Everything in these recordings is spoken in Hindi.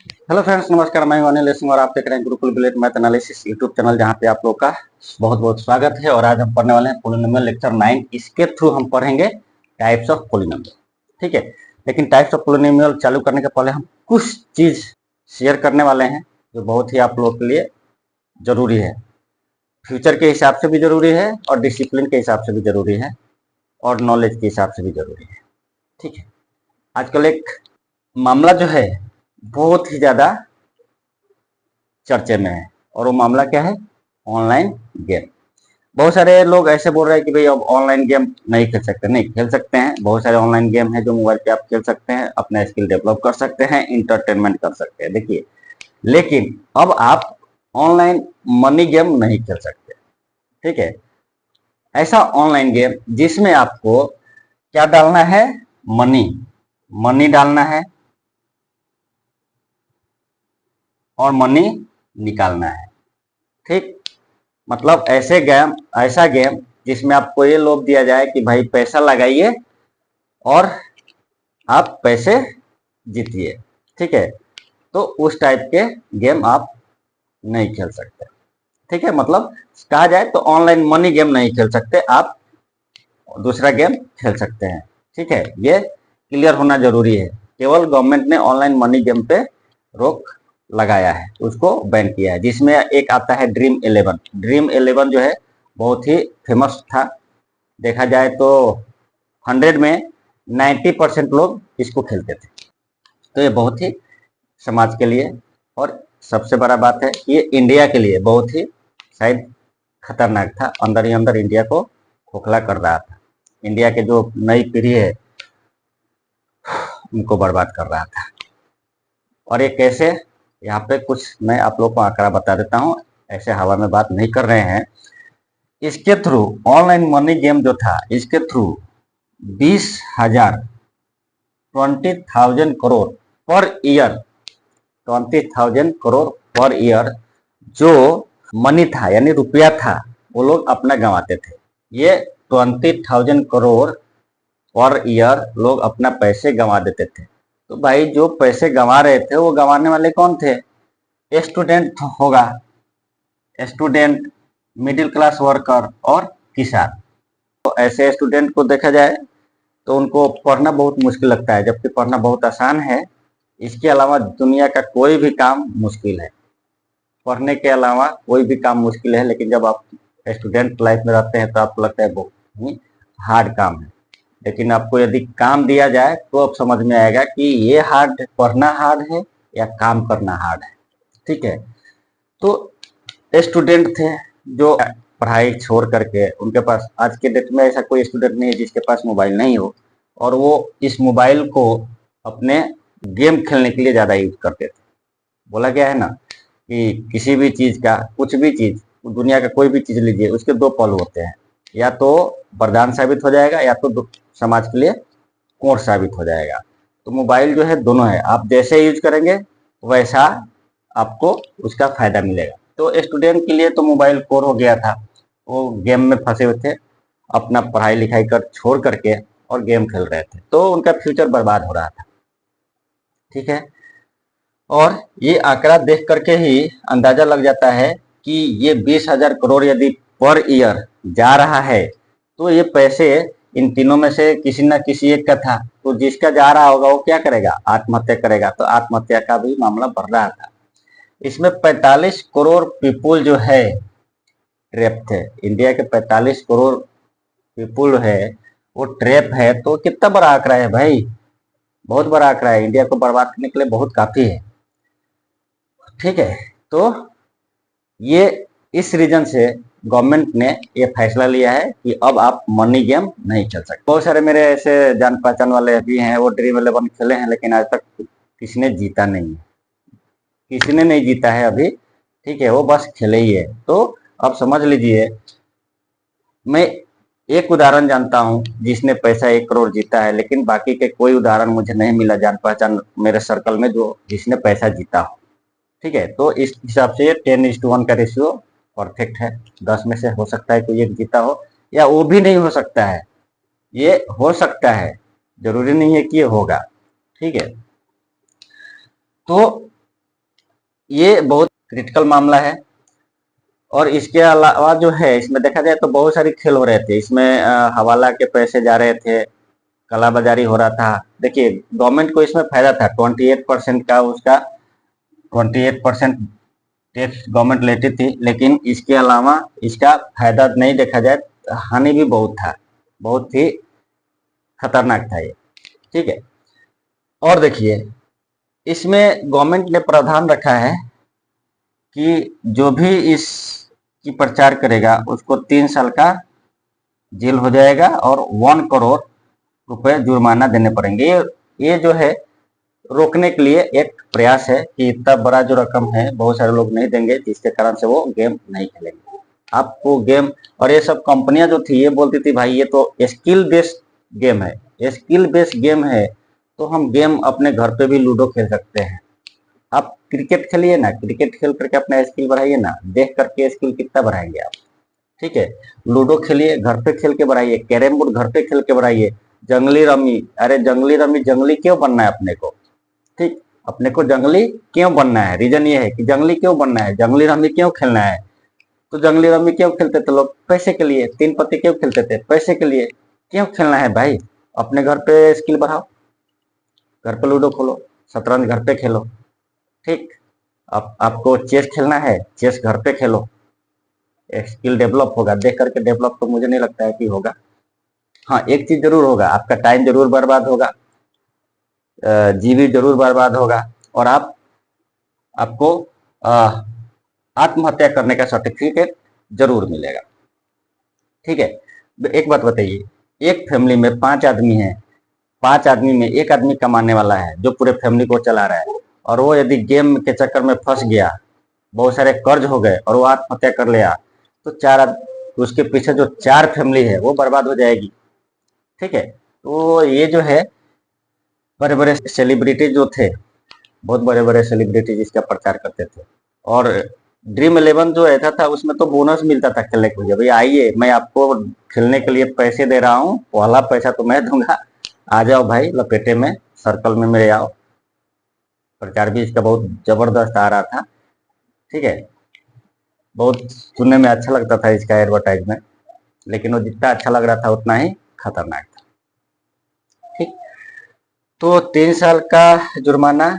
हेलो फ्रेंड्स, नमस्कार। मैं हूं अनिल सिंह और आप देख रहे हैं Gurukul bullet math analysis YouTube channel, जहां पे आप लोग का बहुत बहुत स्वागत है। और आज हम पढ़ने वाले हैं पोलिनोमियल लेक्चर 9। इसके थ्रू हम पढ़ेंगे टाइप्स ऑफ पोलिनोमियल। ठीक है, लेकिन टाइप्स ऑफ पोलिनोमियल चालू करने के पहले हम कुछ चीज शेयर करने वाले हैं जो बहुत ही आप लोग के लिए जरूरी है, फ्यूचर के हिसाब से भी जरूरी है और डिसिप्लिन के हिसाब से भी जरूरी है और नॉलेज के हिसाब से भी जरूरी है। ठीक है, आजकल एक मामला जो है बहुत ही ज्यादा चर्चे में है, और वो मामला क्या है? Online game. बहुत सारे लोग ऐसे बोल रहे हैं कि भाई अब ऑनलाइन गेम नहीं खेल सकते। नहीं, खेल सकते हैं। बहुत सारे ऑनलाइन गेम है जो मोबाइल पे आप खेल सकते हैं, अपना स्किल डेवलप कर सकते हैं, इंटरटेनमेंट कर सकते हैं। देखिए, लेकिन अब आप ऑनलाइन मनी गेम नहीं खेल सकते। ठीक है, ऐसा ऑनलाइन गेम जिसमें आपको क्या डालना है? मनी मनी डालना है और मनी निकालना है। ठीक, मतलब ऐसा गेम जिसमें आपको ये लोभ दिया जाए कि भाई पैसा लगाइए और आप पैसे जीतिए। ठीक है, तो उस टाइप के गेम आप नहीं खेल सकते। ठीक है, मतलब कहा जाए तो ऑनलाइन मनी गेम नहीं खेल सकते, आप दूसरा गेम खेल सकते हैं। ठीक है, ये क्लियर होना जरूरी है। केवल गवर्नमेंट ने ऑनलाइन मनी गेम पे रोक लगाया है, उसको बैन किया है, जिसमें एक आता है ड्रीम 11। ड्रीम 11 जो है बहुत ही फेमस था। देखा जाए तो 100 में 90% लोग इसको खेलते थे। तो ये बहुत ही समाज के लिए, और सबसे बड़ा बात है ये इंडिया के लिए बहुत ही शायद खतरनाक था। अंदर ही अंदर इंडिया को खोखला कर रहा था। इंडिया के जो नई पीढ़ी है उनको बर्बाद कर रहा था। और ये कैसे? यहाँ पे कुछ मैं आप लोग को आंकड़ा बता देता हूँ, ऐसे हवा में बात नहीं कर रहे हैं। इसके थ्रू ऑनलाइन मनी गेम जो था, इसके through 20,000 20,000 crore per year, 20,000 crore per year जो मनी था यानी रुपया था, वो लोग अपना गंवाते थे। ये 20,000 करोड़ पर ईयर लोग अपना पैसे गंवा देते थे। तो भाई जो पैसे गंवा रहे थे वो गंवाने वाले कौन थे? स्टूडेंट होगा, स्टूडेंट, मिडिल क्लास वर्कर और किसान। तो ऐसे स्टूडेंट को देखा जाए तो उनको पढ़ना बहुत मुश्किल लगता है, जबकि पढ़ना बहुत आसान है। इसके अलावा दुनिया का कोई भी काम मुश्किल है, पढ़ने के अलावा कोई भी काम मुश्किल है। लेकिन जब आप स्टूडेंट लाइफ में रहते हैं तो आपको लगता है बहुत ही हार्ड काम है। लेकिन आपको यदि काम दिया जाए तो अब समझ में आएगा कि ये हार्ड, पढ़ना हार्ड है या काम करना हार्ड है। ठीक है, तो स्टूडेंट थे जो पढ़ाई छोड़ करके, उनके पास आज के डेट में ऐसा कोई स्टूडेंट नहीं है जिसके पास मोबाइल नहीं हो, और वो इस मोबाइल को अपने गेम खेलने के लिए ज़्यादा यूज करते थे। बोला गया है ना कि किसी भी चीज़ का, कुछ भी चीज़, दुनिया का कोई भी चीज़ लीजिए, उसके दो पहलू होते हैं। या तो वरदान साबित हो जाएगा या तो समाज के लिए कोर साबित हो जाएगा। तो मोबाइल जो है दोनों है, आप जैसे यूज करेंगे वैसा आपको उसका फायदा मिलेगा। तो स्टूडेंट के लिए तो मोबाइल कोर हो गया था, वो गेम में फंसे हुए थे, अपना पढ़ाई लिखाई कर छोड़ करके और गेम खेल रहे थे, तो उनका फ्यूचर बर्बाद हो रहा था। ठीक है, और ये आंकड़ा देख करके ही अंदाजा लग जाता है कि ये 20,000 करोड़ यदि पर ईयर जा रहा है तो ये पैसे इन तीनों में से किसी न किसी एक का था। तो जिसका जा रहा होगा वो क्या करेगा? आत्महत्या करेगा। तो आत्महत्या का भी मामला बढ़ रहा था। इसमें 45 करोड़ पीपुल जो है ट्रैप थे। इंडिया के 45 करोड़ पीपुल है वो ट्रैप है। तो कितना बड़ा आंकड़ा है भाई, बहुत बड़ा आंकड़ा है। इंडिया को बर्बाद करने के लिए बहुत काफी है। ठीक है, तो ये इस रीजन से गवर्नमेंट ने ये फैसला लिया है कि अब आप मनी गेम नहीं खेल सकते। बहुत सारे मेरे ऐसे जान पहचान वाले भी हैं, वो ड्रीम 11 खेले हैं, लेकिन आज तक किसी ने जीता नहीं है, किसी ने नहीं जीता है अभी। ठीक है, वो बस खेले ही है। तो अब समझ लीजिए, मैं एक उदाहरण जानता हूं जिसने पैसा 1 करोड़ जीता है, लेकिन बाकी के कोई उदाहरण मुझे नहीं मिला जान पहचान मेरे सर्कल में जो जिसने पैसा जीता हो। ठीक है, तो इस हिसाब से 10:1 का रेशियो परफेक्ट है। 10 में से हो सकता है कोई एक जीता हो, या वो भी नहीं हो सकता है, ये हो सकता है, जरूरी नहीं है कि ये होगा। ठीक है, तो ये बहुत क्रिटिकल मामला है। और इसके अलावा जो है, इसमें देखा जाए तो बहुत सारी खेल हो रहे थे इसमें। हवाला के पैसे जा रहे थे, कालाबाजारी हो रहा था। देखिए, गवर्नमेंट को इसमें फायदा था, 28% का उसका 28% टैक्स गवर्नमेंट लेती थी। लेकिन इसके अलावा इसका फायदा नहीं देखा जाए, हानि भी बहुत था, बहुत ही खतरनाक था ये। ठीक है। और देखिए, इसमें गवर्नमेंट ने प्रावधान रखा है कि जो भी इस की प्रचार करेगा उसको 3 साल का जेल हो जाएगा और 1 करोड़ रुपए जुर्माना देने पड़ेंगे। ये जो है रोकने के लिए एक प्रयास है कि इतना बड़ा जो रकम है बहुत सारे लोग नहीं देंगे, जिसके कारण से वो गेम नहीं खेलेंगे। आपको गेम, और ये सब कंपनियां जो थी ये बोलती थी भाई ये तो स्किल बेस्ड गेम है, स्किल बेस्ड गेम है तो हम गेम अपने घर पे भी लूडो खेल सकते हैं। आप क्रिकेट खेलिए ना, क्रिकेट खेल करके अपना स्किल बढ़ाइए ना, देख करके स्किल कितना बढ़ाएंगे आप। ठीक है। लूडो खेलिए, घर पे खेल के बढ़ाइए, कैरम बोर्ड घर पे खेल के बढ़ाइए, जंगली रमी, अरे जंगली रमी, जंगली क्यों बनना है अपने को? ठीक, अपने को जंगली क्यों बनना है? रीजन ये है कि जंगली क्यों बनना है, जंगली रमी क्यों खेलना है? तो जंगली रमी क्यों खेलते थे लोग? पैसे के लिए। 3 पत्ती क्यों खेलते थे? पैसे के लिए। क्यों खेलना है भाई? अपने घर पे स्किल बढ़ाओ, घर पे लूडो खोलो, शतरंज घर पे खेलो। ठीक। आपको चेस खेलना है, चेस घर पे खेलो, स्किल डेवलप होगा। देख करके डेवलप तो मुझे नहीं लगता है कि होगा। हाँ, एक चीज जरूर होगा, आपका टाइम जरूर बर्बाद होगा, जीवी जरूर बर्बाद होगा, और आपको आत्महत्या करने का सर्टिफिकेट जरूर मिलेगा। ठीक है। एक बात बताइए, एक फैमिली में 5 आदमी हैं, 5 आदमी में एक आदमी कमाने वाला है जो पूरे फैमिली को चला रहा है, और वो यदि गेम के चक्कर में फंस गया, बहुत सारे कर्ज हो गए और वो आत्महत्या कर लिया, तो उसके पीछे जो 4 फैमिली है वो बर्बाद हो जाएगी। ठीक है। तो ये जो है, बड़े बड़े सेलिब्रिटी जो थे, बहुत बड़े बड़े सेलिब्रिटी इसका प्रचार करते थे। और ड्रीम 11 जो रहता था उसमें तो बोनस मिलता था खेलने के लिए, भाई आइए मैं आपको खेलने के लिए पैसे दे रहा हूँ, पहला पैसा तो मैं दूंगा, आ जाओ भाई लपेटे में, सर्कल में मेरे आओ। प्रचार भी इसका बहुत जबरदस्त आ रहा था। ठीक है। बहुत सुनने में अच्छा लगता था इसका एडवर्टाइजमेंट, लेकिन वो जितना अच्छा लग रहा था उतना ही खतरनाक था। ठीक। तो 3 साल का जुर्माना,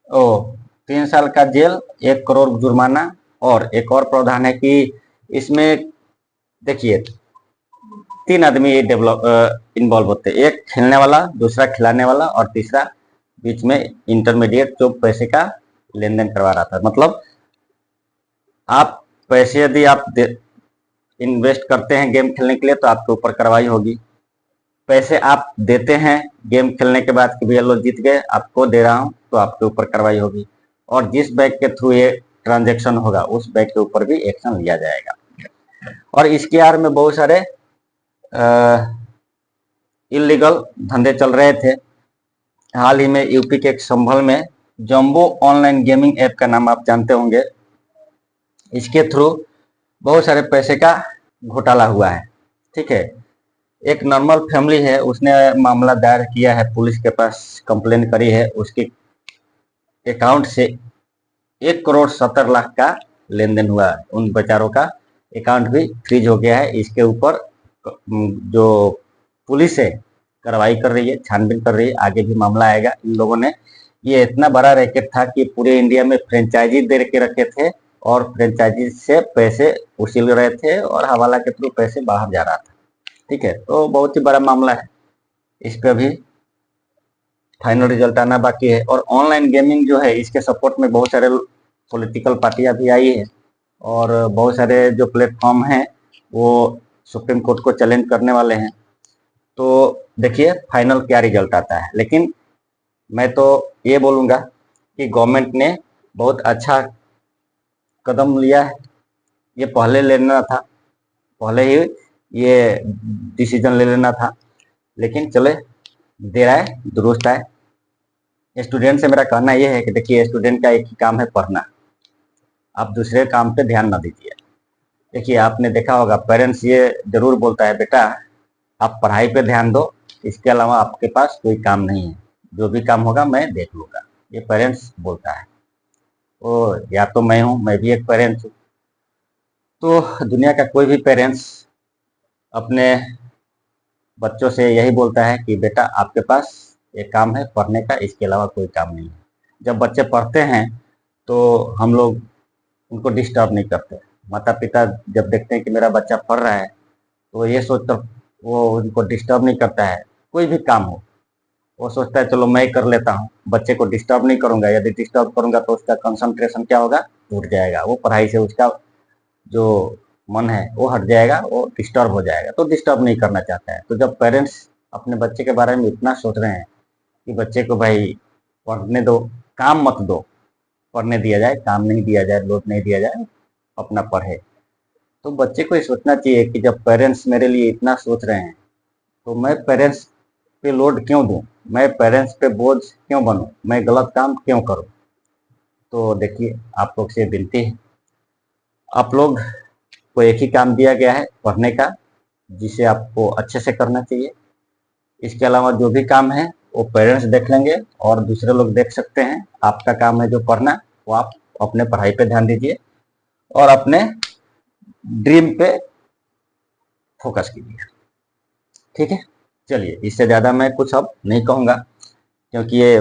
ओ 3 साल का जेल, 1 करोड़ जुर्माना। और एक और प्रावधान है कि इसमें देखिए 3 आदमी डेवलप इन्वॉल्व होते हैं, एक खेलने वाला, दूसरा खिलाने वाला, और तीसरा बीच में इंटरमीडिएट जो पैसे का लेन देन करवा रहा था। मतलब आप पैसे यदि आप इन्वेस्ट करते हैं गेम खेलने के लिए तो आपके ऊपर कार्रवाई होगी। पैसे आप देते हैं गेम खेलने के बाद कि भैया लो जीत गए, आपको दे रहा हूं, तो आपके ऊपर कार्रवाई होगी। और जिस बैंक के थ्रू ये ट्रांजैक्शन होगा उस बैंक के ऊपर भी एक्शन लिया जाएगा। और इसके आड़ में बहुत सारे इलीगल धंधे चल रहे थे। हाल ही में यूपी के एक संभल में जंबो ऑनलाइन गेमिंग ऐप का नाम आप जानते होंगे, इसके थ्रू बहुत सारे पैसे का घोटाला हुआ है। ठीक है। एक नॉर्मल फैमिली है, उसने मामला दायर किया है, पुलिस के पास कंप्लेन करी है, उसके अकाउंट से 1,70,00,000 का लेन देन हुआ है। उन बेचारों का अकाउंट भी फ्रीज हो गया है। इसके ऊपर जो पुलिस है कार्रवाई कर रही है, छानबीन कर रही है, आगे भी मामला आएगा। इन लोगों ने, ये इतना बड़ा रैकेट था कि पूरे इंडिया में फ्रेंचाइजी दे के रखे थे, और फ्रेंचाइजी से पैसे उछल रहे थे और हवाला के थ्रू पैसे बाहर जा रहा था। ठीक है। तो बहुत ही बड़ा मामला है, इस पर भी फाइनल रिजल्ट आना बाकी है। और ऑनलाइन गेमिंग जो है, इसके सपोर्ट में बहुत सारे पॉलिटिकल पार्टियां भी आई है, और बहुत सारे जो प्लेटफॉर्म हैं वो सुप्रीम कोर्ट को चैलेंज करने वाले हैं। तो देखिए फाइनल क्या रिजल्ट आता है। लेकिन मैं तो ये बोलूँगा कि गवर्नमेंट ने बहुत अच्छा कदम लिया है, ये पहले लेना था, पहले ही ये डिसीजन ले लेना था। लेकिन चले, देर आए दुरुस्त आए। स्टूडेंट से मेरा कहना यह है कि देखिए, स्टूडेंट का एक ही काम है पढ़ना, आप दूसरे काम पे ध्यान ना दीजिए। देखिए, आपने देखा होगा पेरेंट्स ये जरूर बोलता है बेटा आप पढ़ाई पे ध्यान दो, इसके अलावा आपके पास कोई काम नहीं है, जो भी काम होगा मैं देख लूंगा, ये पेरेंट्स बोलता है। वो या तो मैं हूँ, मैं भी एक पेरेंट्स हूँ। तो दुनिया का कोई भी पेरेंट्स अपने बच्चों से यही बोलता है कि बेटा आपके पास एक काम है पढ़ने का, इसके अलावा कोई काम नहीं है। जब बच्चे पढ़ते हैं तो हम लोग उनको डिस्टर्ब नहीं करते। माता पिता जब देखते हैं कि मेरा बच्चा पढ़ रहा है तो ये सोचकर वो उनको डिस्टर्ब नहीं करता है। कोई भी काम हो वो सोचता है चलो मैं कर लेता हूँ, बच्चे को डिस्टर्ब नहीं करूंगा। यदि डिस्टर्ब करूंगा तो उसका कंसंट्रेशन क्या होगा, टूट जाएगा। वो पढ़ाई से उसका जो मन है वो हट जाएगा, वो डिस्टर्ब हो जाएगा। तो डिस्टर्ब नहीं करना चाहता है। तो जब पेरेंट्स अपने बच्चे के बारे में इतना सोच रहे हैं कि बच्चे को भाई पढ़ने दो, काम मत दो, पढ़ने दिया जाए, काम नहीं दिया जाए, लोड नहीं दिया जाए, अपना पढ़े। तो बच्चे को ये सोचना चाहिए कि जब पेरेंट्स मेरे लिए इतना सोच रहे हैं तो मैं पेरेंट्स पे लोड क्यों दूं, मैं पेरेंट्स पे बोझ क्यों बनूं, मैं गलत काम क्यों करूं। तो देखिए, आप लोग से विनती है, आप लोग को एक ही काम दिया गया है पढ़ने का, जिसे आपको अच्छे से करना चाहिए। इसके अलावा जो भी काम है वो पेरेंट्स देख लेंगे और दूसरे लोग देख सकते हैं। आपका काम है जो पढ़ना, वो आप अपने पढ़ाई पे ध्यान दीजिए और अपने ड्रीम पे फोकस कीजिए। ठीक है, चलिए, इससे ज़्यादा मैं कुछ अब नहीं कहूँगा क्योंकि ये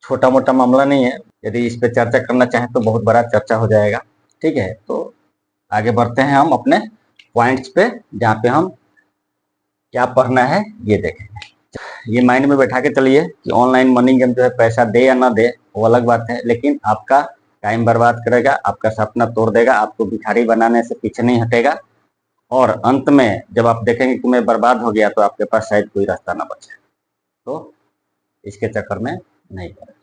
छोटा मोटा मामला नहीं है। यदि इस पे चर्चा करना चाहें तो बहुत बड़ा चर्चा हो जाएगा। ठीक है, तो आगे बढ़ते हैं हम अपने पॉइंट्स पे, जहाँ पे हम क्या पढ़ना है ये देखेंगे। ये माइंड में बैठा के चलिए कि ऑनलाइन मनी गेम जो है पैसा दे या ना दे वो अलग बात है, लेकिन आपका टाइम बर्बाद करेगा, आपका सपना तोड़ देगा, आपको भिखारी बनाने से पीछे नहीं हटेगा। और अंत में जब आप देखेंगे कि मैं बर्बाद हो गया तो आपके पास शायद कोई रास्ता ना बचे। तो इसके चक्कर में नहीं पड़े।